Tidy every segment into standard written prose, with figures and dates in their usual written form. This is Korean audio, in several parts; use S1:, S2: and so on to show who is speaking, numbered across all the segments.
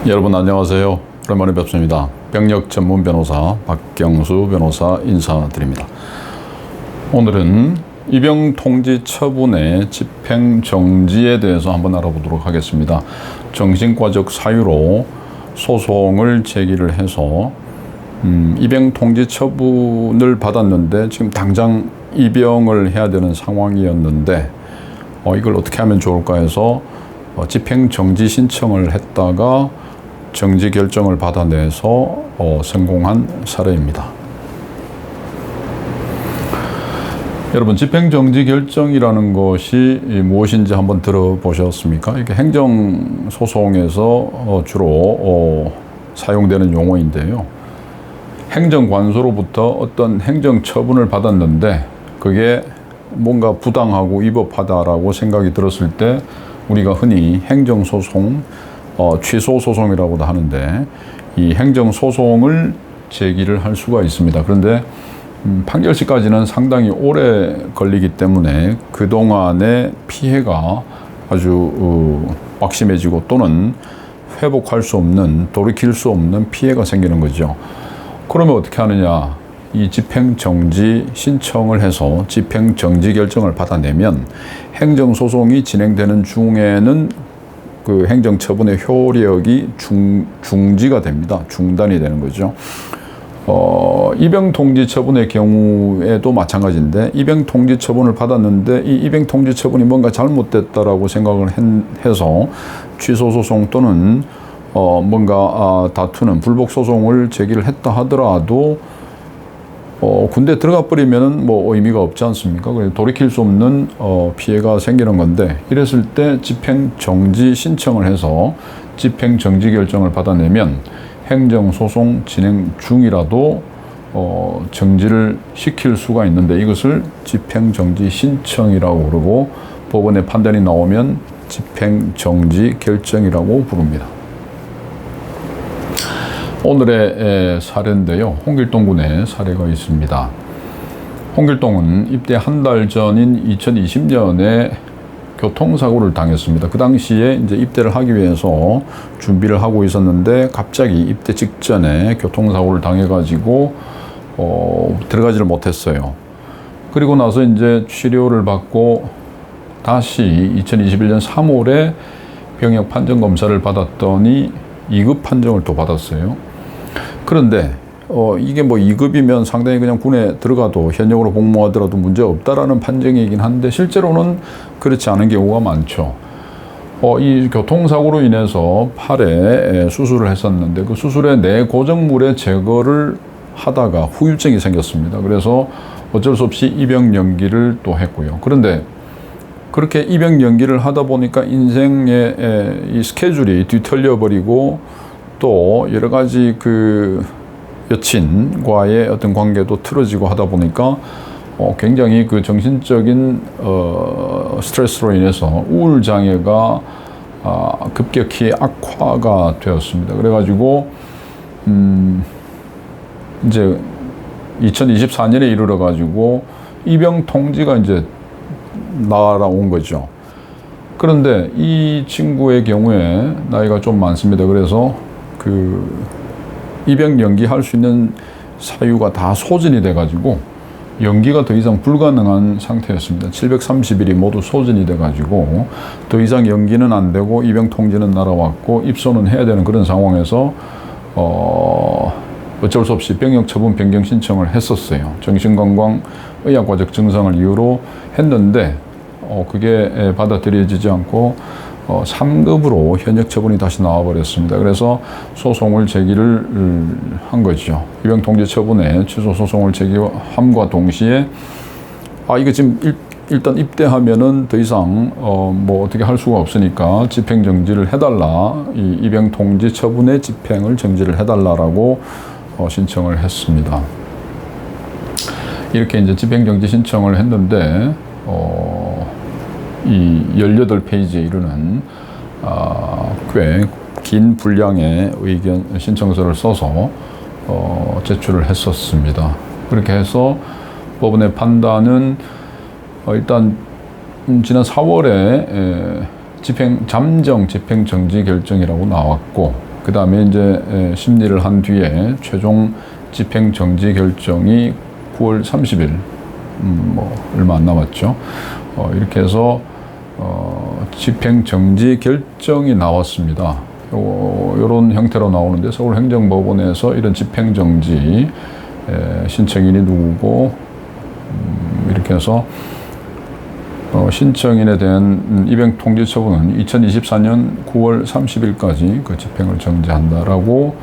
S1: 여러분 안녕하세요. 오랜만에 뵙습니다. 병력 전문 변호사 박경수 변호사 인사드립니다. 오늘은 입영 통지 처분의 집행 정지에 대해서 한번 알아보도록 하겠습니다. 정신과적 사유로 소송을 제기를 해서 입영 통지 처분을 받았는데 지금 당장 입영을 해야 되는 상황이었는데 이걸 어떻게 하면 좋을까 해서 집행 정지 신청을 했다가 정지 결정을 받아내서 성공한 사례입니다. 여러분, 집행 정지 결정이라는 것이 무엇인지 한번 들어보셨습니까? 이게 행정 소송에서 주로 사용되는 용어인데요. 행정관소로부터 어떤 행정 처분을 받았는데 그게 뭔가 부당하고 위법하다라고 생각이 들었을 때 우리가 흔히 행정소송, 취소소송이라고도 하는데 이 행정소송을 제기를 할 수가 있습니다. 그런데 판결시까지는 상당히 오래 걸리기 때문에 그동안의 피해가 아주 막심해지고 또는 회복할 수 없는, 돌이킬 수 없는 피해가 생기는 거죠. 그러면 어떻게 하느냐? 이 집행정지 신청을 해서 집행정지 결정을 받아내면 행정소송이 진행되는 중에는 그 행정처분의 효력이 중지가 됩니다. 중단이 되는 거죠. 입영통지 처분의 경우에도 마찬가지인데 입영통지 처분을 받았는데 이 입영통지 처분이 뭔가 잘못됐다라고 생각을 해서 취소소송 또는 뭔가 다투는 불복소송을 제기를 했다 하더라도 군대 들어가 버리면은 뭐 의미가 없지 않습니까? 그래서 돌이킬 수 없는 피해가 생기는 건데 이랬을 때 집행정지 신청을 해서 집행정지 결정을 받아내면 행정소송 진행 중이라도 정지를 시킬 수가 있는데 이것을 집행정지 신청이라고 부르고 법원의 판단이 나오면 집행정지 결정이라고 부릅니다. 오늘의 사례인데요. 홍길동 군의 사례가 있습니다. 홍길동은 입대 한 달 전인 2020년에 교통사고를 당했습니다. 그 당시에 이제 입대를 하기 위해서 준비를 하고 있었는데 갑자기 입대 직전에 교통사고를 당해가지고 들어가지를 못했어요. 그리고 나서 이제 치료를 받고 다시 2021년 3월에 병역 판정 검사를 받았더니 2급 판정을 또 받았어요. 그런데 이게 뭐 2급이면 상당히 그냥 군에 들어가도 현역으로 복무하더라도 문제 없다라는 판정이긴 한데 실제로는 그렇지 않은 경우가 많죠. 이 교통사고로 인해서 팔에 수술을 했었는데 그 수술의 내고정물의 제거를 하다가 후유증이 생겼습니다. 그래서 어쩔 수 없이 입영 연기를 또 했고요. 그런데 그렇게 입영 연기를 하다 보니까 인생의 이 스케줄이 뒤틀려 버리고 또 여러 가지 그 여친과의 어떤 관계도 틀어지고 하다 보니까 굉장히 그 정신적인 스트레스로 인해서 우울 장애가 급격히 악화가 되었습니다. 그래가지고 이제 2024년에 이르러 가지고 입영 통지가 이제 날아온 거죠. 그런데 이 친구의 경우에 나이가 좀 많습니다. 그래서 그 입영 연기할 수 있는 사유가 다 소진이 돼가지고 연기가 더 이상 불가능한 상태였습니다. 730일이 모두 소진이 돼가지고 더 이상 연기는 안 되고 입영 통지는 날아왔고 입소는 해야 되는 그런 상황에서 어쩔 수 없이 병역 처분 변경 신청을 했었어요. 정신건강 의학과적 증상을 이유로 했는데 그게 받아들여지지 않고 3급으로 현역 처분이 다시 나와버렸습니다. 그래서 소송을 제기를 한 거죠. 입영 통지 처분에 취소 소송을 제기함과 동시에 이거 지금 일단 입대하면은 더 이상 뭐 어떻게 할 수가 없으니까 집행 정지를 해달라. 이 입영 통지 처분의 집행을 정지를 해달라라고 신청을 했습니다. 이렇게 이제 집행 정지 신청을 했는데 이 18페이지에 이르는 꽤 긴 분량의 의견 신청서를 써서 제출을 했었습니다. 그렇게 해서 법원의 판단은 일단 지난 4월에 잠정 집행 정지 결정이라고 나왔고 그 다음에 이제 심리를 한 뒤에 최종 집행 정지 결정이 9월 30일, 뭐 얼마 안 남았죠. 이렇게 해서 집행 정지 결정이 나왔습니다. 이런 형태로 나오는데 서울행정법원에서 이런 집행 정지 신청인이 누구고 이렇게 해서 신청인에 대한 입영 통지 처분은 2024년 9월 30일까지 그 집행을 정지한다라고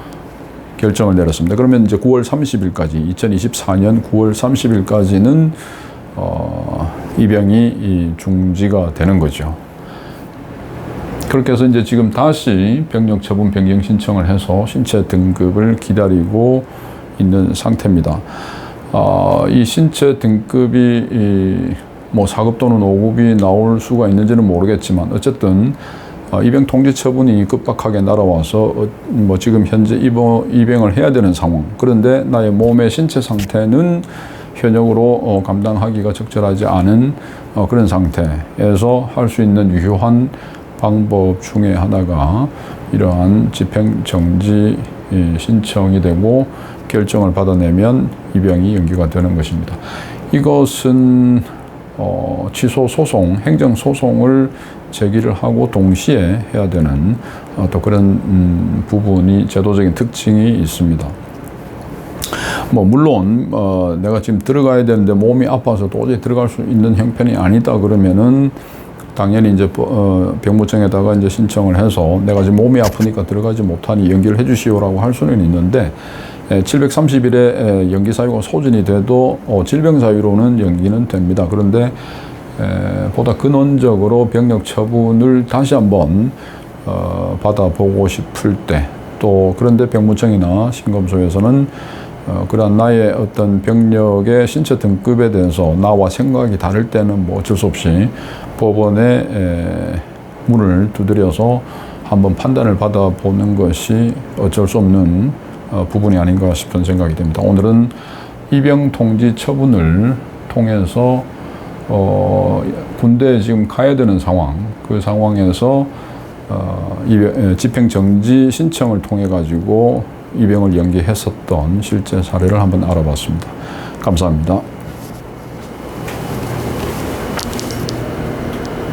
S1: 결정을 내렸습니다. 그러면 이제 9월 30일까지 2024년 9월 30일까지는 입영이 중지가 되는 거죠. 그렇게 해서 이제 지금 다시 병력 처분 변경 신청을 해서 신체 등급을 기다리고 있는 상태입니다. 이 신체 등급이 뭐 4급 또는 5급이 나올 수가 있는지는 모르겠지만 어쨌든 입영 통지 처분이 급박하게 날아와서 뭐 지금 현재 입영을 해야 되는 상황. 그런데 나의 몸의 신체 상태는 현역으로 감당하기가 적절하지 않은 그런 상태에서 할 수 있는 유효한 방법 중에 하나가 이러한 집행정지 신청이 되고 결정을 받아내면 입영이 연기가 되는 것입니다. 이것은 취소 소송, 행정 소송을 제기를 하고 동시에 해야 되는 또 그런 부분이 제도적인 특징이 있습니다. 뭐 물론 내가 지금 들어가야 되는데 몸이 아파서 도저히 들어갈 수 있는 형편이 아니다 그러면은 당연히 이제 병무청에다가 이제 신청을 해서 내가 지금 몸이 아프니까 들어가지 못하니 연기를 해주시오라고 할 수는 있는데 730일에 연기 사유가 소진이 돼도 질병 사유로는 연기는 됩니다. 그런데 보다 근원적으로 병력 처분을 다시 한번 받아보고 싶을 때 또 그런데 병무청이나 신검소에서는 그러한 나의 어떤 병력의 신체 등급에 대해서 나와 생각이 다를 때는 뭐 어쩔 수 없이 법원에 문을 두드려서 한번 판단을 받아보는 것이 어쩔 수 없는 부분이 아닌가 싶은 생각이 됩니다. 오늘은 입영 통지 처분을 통해서 군대에 지금 가야 되는 상황, 그 상황에서 집행 정지 신청을 통해 가지고 입영을 연기했었던 실제 사례를 한번 알아봤습니다. 감사합니다.